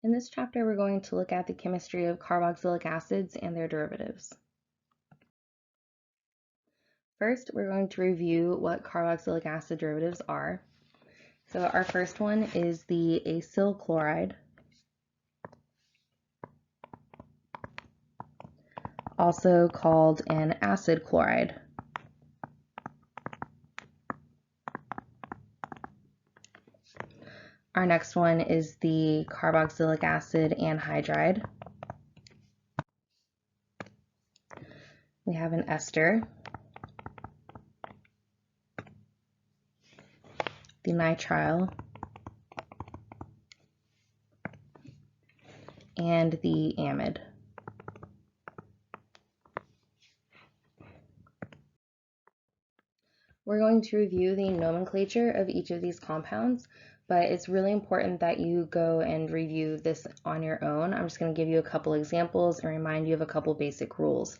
In this chapter, we're going to look at the chemistry of carboxylic acids and their derivatives. First, we're going to review what carboxylic acid derivatives are. So our first one is the acyl chloride, also called an acid chloride. Our next one is the carboxylic acid anhydride. We have an ester, the nitrile, and the amide. We're going to review the nomenclature of each of these compounds, but it's really important that you go and review this on your own. I'm just going to give you a couple examples and remind you of a couple basic rules.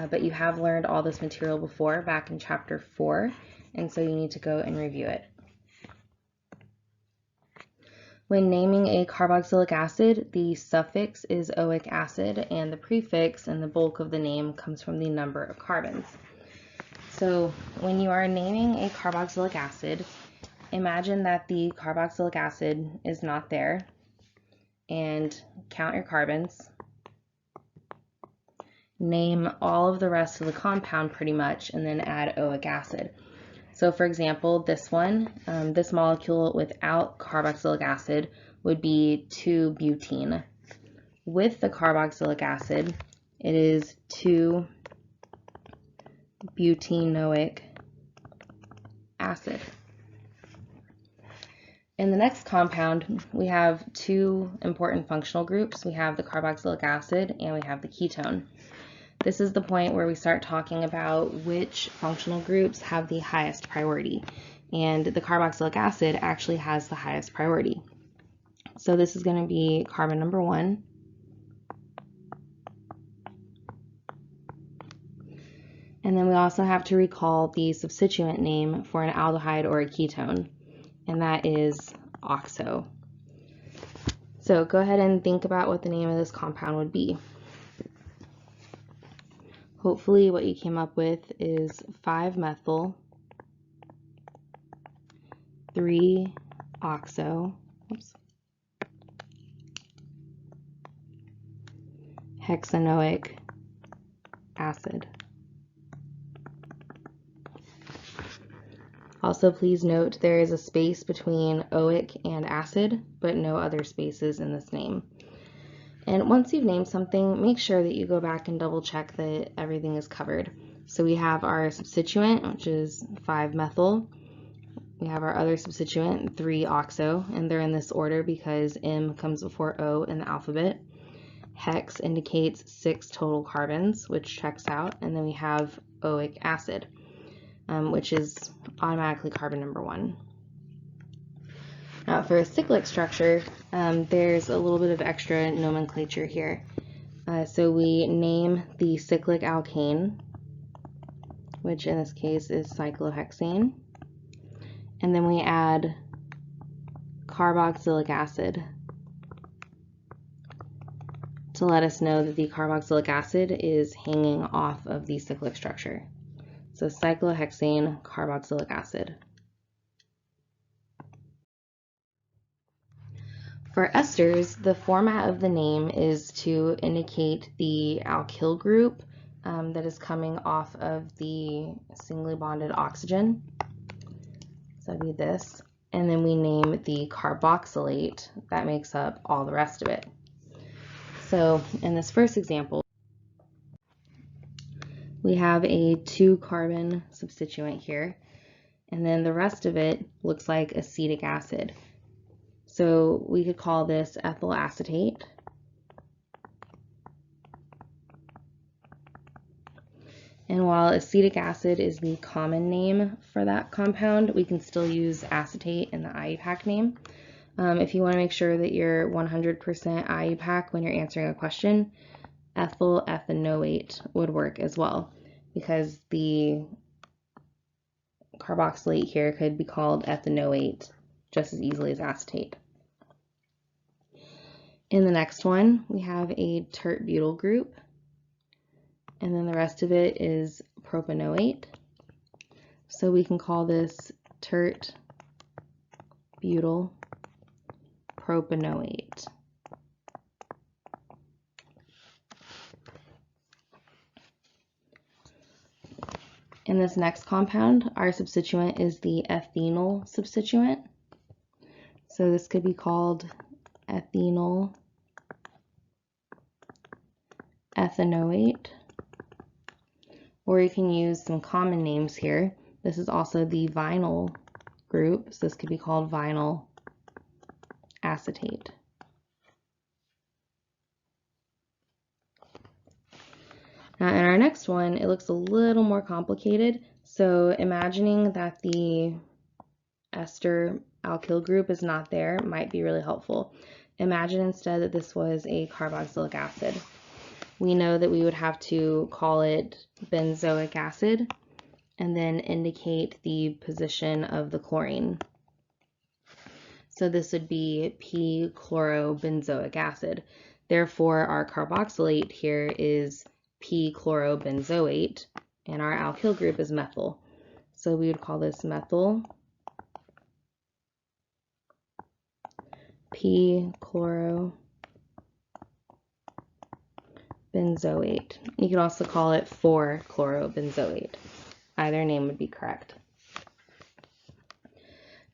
But you have learned all this material before back in chapter 4, and so you need to go and review it. When naming a carboxylic acid, the suffix is oic acid, and the prefix and the bulk of the name comes from the number of carbons. So when you are naming a carboxylic acid, imagine that the carboxylic acid is not there, and count your carbons. Name all of the rest of the compound pretty much, and then add oic acid. So for example, this one, this molecule without carboxylic acid would be 2-butene. With the carboxylic acid, it is 2-butenoic acid. In the next compound, we have two important functional groups. We have the carboxylic acid and we have the ketone. This is the point where we start talking about which functional groups have the highest priority. And the carboxylic acid actually has the highest priority. So this is going to be carbon number 1. And then we also have to recall the substituent name for an aldehyde or a ketone, and that is oxo. So go ahead and think about what the name of this compound would be. Hopefully what you came up with is 5-methyl, 3-oxo, hexanoic acid. Also, please note there is a space between oic and acid, but no other spaces in this name. And once you've named something, make sure that you go back and double check that everything is covered. So we have our substituent, which is 5-methyl. We have our other substituent, 3-oxo, and they're in this order because M comes before O in the alphabet. Hex indicates 6 total carbons, which checks out. And then we have oic acid, which is automatically carbon number 1. Now for a cyclic structure, there's a little bit of extra nomenclature here. So we name the cyclic alkane, which in this case is cyclohexane, and then we add carboxylic acid to let us know that the carboxylic acid is hanging off of the cyclic structure. So cyclohexane carboxylic acid. For esters, the format of the name is to indicate the alkyl group that is coming off of the singly bonded oxygen. So that'd be this. And then we name the carboxylate that makes up all the rest of it. So in this first example, we have a 2-carbon substituent here, and then the rest of it looks like acetic acid. So we could call this ethyl acetate. And while acetic acid is the common name for that compound, we can still use acetate in the IUPAC name. If you want to make sure that you're 100% IUPAC when you're answering a question, ethyl ethanoate would work as well, because the carboxylate here could be called ethanoate just as easily as acetate. In the next one, we have a tert-butyl group, and then the rest of it is propanoate. So we can call this tert-butyl propanoate. In this next compound, our substituent is the ethynyl substituent. So this could be called ethynyl ethanoate, or you can use some common names here. This is also the vinyl group, so this could be called vinyl acetate. Now in our next one, it looks a little more complicated. So imagining that the ester alkyl group is not there might be really helpful. Imagine instead that this was a carboxylic acid. We know that we would have to call it benzoic acid and then indicate the position of the chlorine. So this would be p-chlorobenzoic acid. Therefore, our carboxylate here is p-chlorobenzoate, and our alkyl group is methyl. So we would call this methyl p-chlorobenzoate. You could also call it 4-chlorobenzoate. Either name would be correct.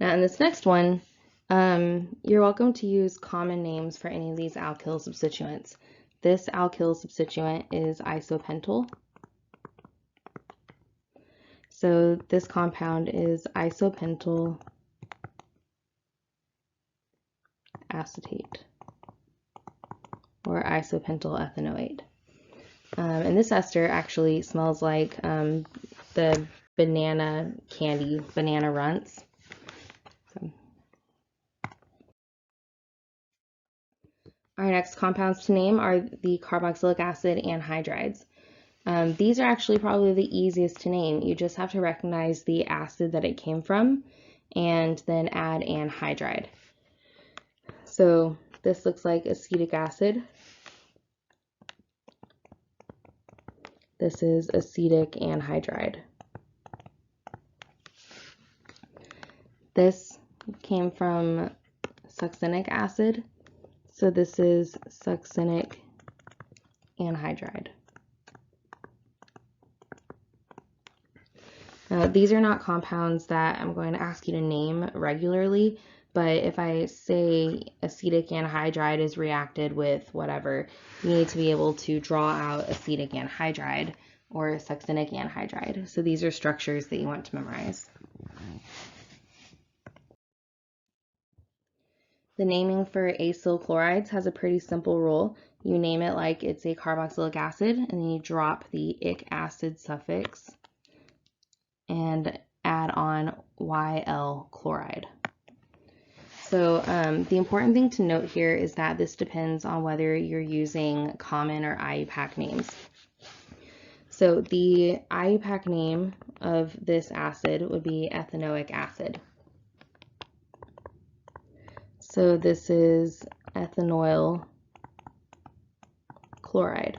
Now in this next one, you're welcome to use common names for any of these alkyl substituents. This alkyl substituent is isopentyl. So this compound is isopentyl acetate, or isopentyl ethanoate. And this ester actually smells like the banana candy, banana runts. So. Our next compounds to name are the carboxylic acid anhydrides. These are actually probably the easiest to name. You just have to recognize the acid that it came from and then add anhydride. So this looks like acetic acid. This is acetic anhydride. This came from succinic acid, so this is succinic anhydride. Now, these are not compounds that I'm going to ask you to name regularly, but if I say acetic anhydride is reacted with whatever, you need to be able to draw out acetic anhydride or succinic anhydride. So these are structures that you want to memorize. The naming for acyl chlorides has a pretty simple rule. You name it like it's a carboxylic acid, and then you drop the ic acid suffix and add on YL chloride. So the important thing to note here is that this depends on whether you're using common or IUPAC names. So the IUPAC name of this acid would be ethanoic acid. So this is ethanoyl chloride.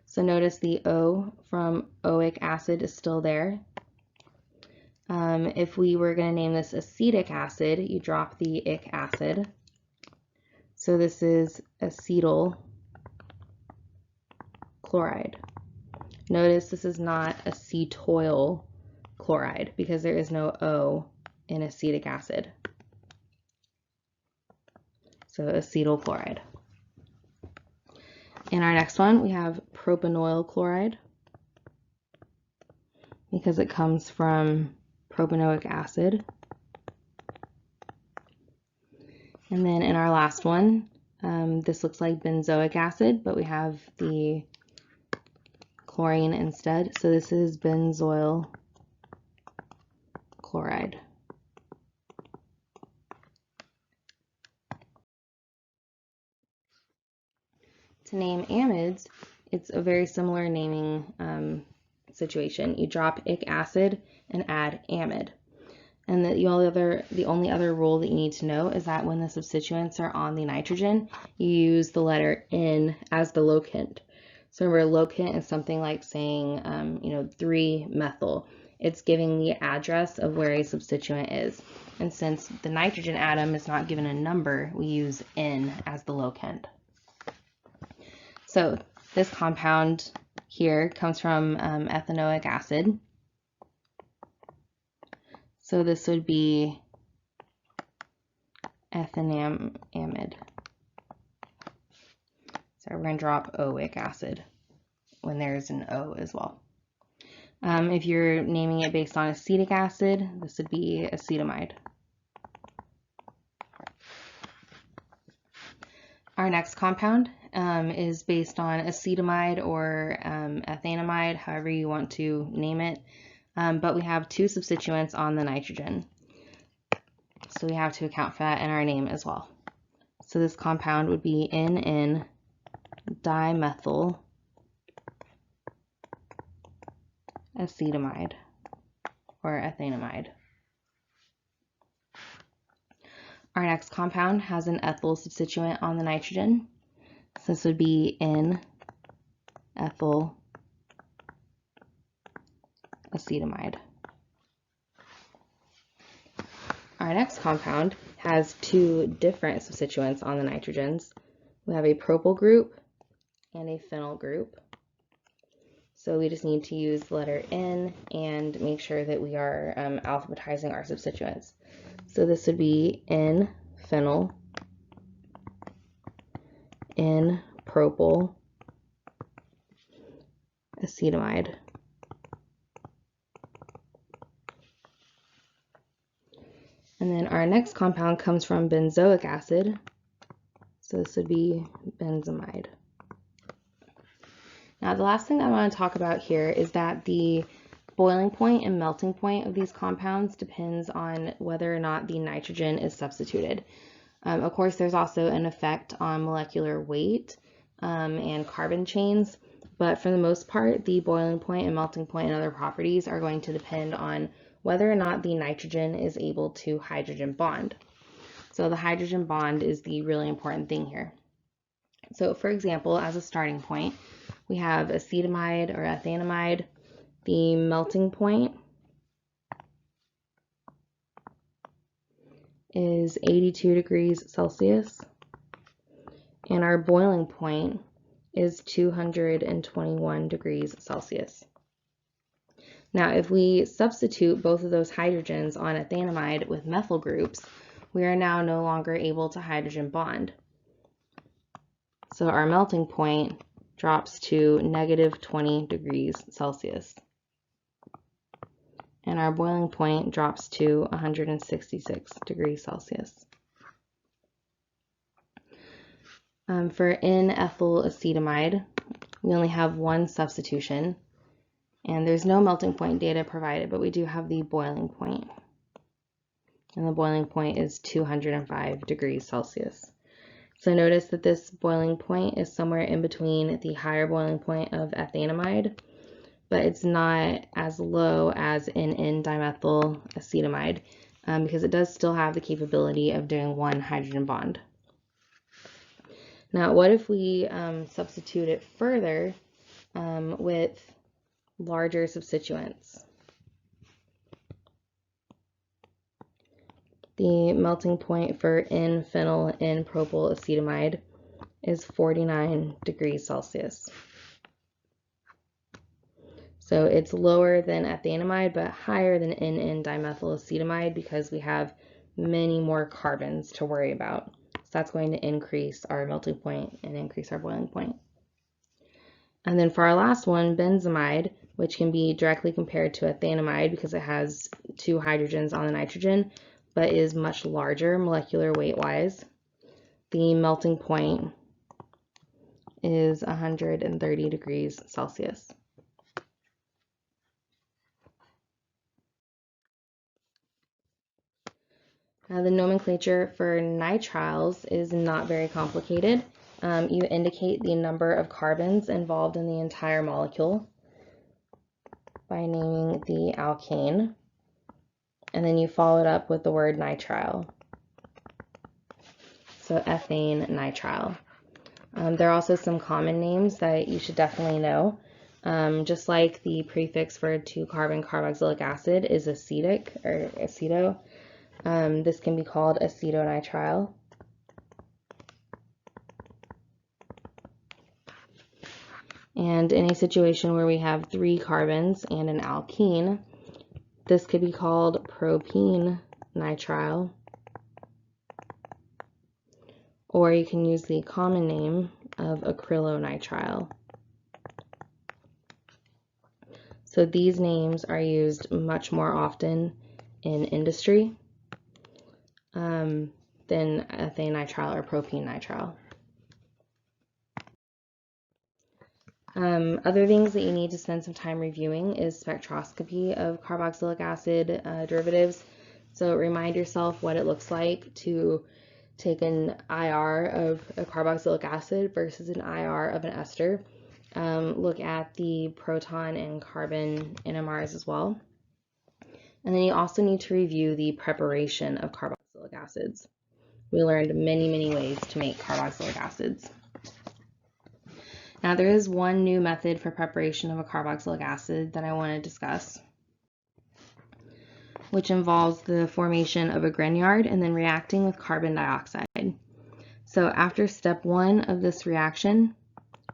So notice the O from oic acid is still there. If we were going to name this acetic acid, you drop the ic acid. So this is acetyl chloride. Notice this is not acetyl chloride because there is no O in acetic acid. So acetyl chloride. In our next one, we have propanoyl chloride because it comes from propanoic acid. And then in our last one, this looks like benzoic acid, but we have the chlorine instead. So this is benzoyl chloride. To name amides, it's a very similar naming situation. You drop ic acid and add amide. And the only other rule that you need to know is that when the substituents are on the nitrogen, you use the letter N as the locant. So remember, locant is something like saying, 3-methyl. It's giving the address of where a substituent is. And since the nitrogen atom is not given a number, we use N as the locant. So this compound here comes from ethanoic acid. So this would be ethanamide. So we're going to drop oic acid when there's an O as well. If you're naming it based on acetic acid, this would be acetamide. Our next compound is based on acetamide or ethanamide, however you want to name it. But we have 2 substituents on the nitrogen. So we have to account for that in our name as well. So this compound would be NN-dimethyl acetamide or ethanamide. Our next compound has an ethyl substituent on the nitrogen. So this would be N-ethyl acetamide. Our next compound has 2 different substituents on the nitrogens. We have a propyl group and a phenyl group. So we just need to use the letter N and make sure that we are alphabetizing our substituents. So this would be N-phenyl, N-propyl acetamide. And then our next compound comes from benzoic acid. So this would be benzamide. Now the last thing I want to talk about here is that the boiling point and melting point of these compounds depends on whether or not the nitrogen is substituted. Of course, there's also an effect on molecular weight and carbon chains, but for the most part, the boiling point and melting point and other properties are going to depend on whether or not the nitrogen is able to hydrogen bond. So the hydrogen bond is the really important thing here. So for example, as a starting point, we have acetamide or ethanamide. The melting point is 82 degrees Celsius, and our boiling point is 221 degrees Celsius. Now, if we substitute both of those hydrogens on ethanamide with methyl groups, we are now no longer able to hydrogen bond. So our melting point drops to -20 degrees Celsius. And our boiling point drops to 166 degrees Celsius. For N-ethyl acetamide, we only have 1 substitution, and there's no melting point data provided, but we do have the boiling point. And the boiling point is 205 degrees Celsius. So notice that this boiling point is somewhere in between the higher boiling point of ethanamide, but it's not as low as in N-dimethyl acetamide because it does still have the capability of doing 1 hydrogen bond. Now, what if we substitute it further with larger substituents? The melting point for N-phenyl N-propyl acetamide is 49 degrees Celsius. So it's lower than ethanamide, but higher than N-dimethyl acetamide because we have many more carbons to worry about. So that's going to increase our melting point and increase our boiling point. And then for our last one, benzamide, which can be directly compared to ethanamide because it has 2 hydrogens on the nitrogen, but is much larger molecular weight-wise. The melting point is 130 degrees Celsius. Now, the nomenclature for nitriles is not very complicated. You indicate the number of carbons involved in the entire molecule by naming the alkane. and then you follow it up with the word nitrile. So ethane nitrile. There are also some common names that you should definitely know. Just like the prefix for 2-carbon carboxylic acid is acetic or aceto, this can be called acetonitrile. And in a situation where we have 3 carbons and an alkene, this could be called propene nitrile. Or you can use the common name of acrylonitrile. So these names are used much more often in industry than ethane nitrile or propene nitrile. Other things that you need to spend some time reviewing is spectroscopy of carboxylic acid derivatives. So remind yourself what it looks like to take an IR of a carboxylic acid versus an IR of an ester. Look at the proton and carbon NMRs as well. And then you also need to review the preparation of carboxylic acids. We learned many ways to make carboxylic acids. Now there is one new method for preparation of a carboxylic acid that I want to discuss, which involves the formation of a Grignard and then reacting with carbon dioxide. So after step 1 of this reaction,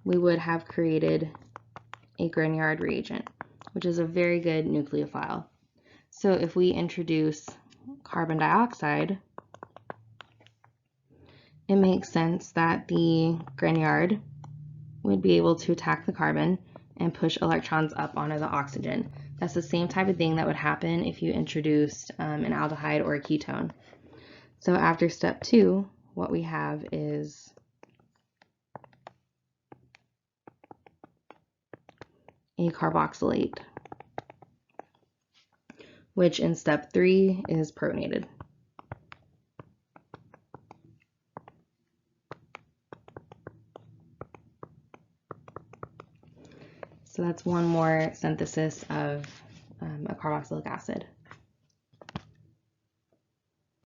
we would have created a Grignard reagent, which is a very good nucleophile. So if we introduce carbon dioxide, it makes sense that the Grignard would be able to attack the carbon and push electrons up onto the oxygen. That's the same type of thing that would happen if you introduced an aldehyde or a ketone. So after step 2, what we have is a carboxylate, which in step 3 is protonated. So that's one more synthesis of a carboxylic acid.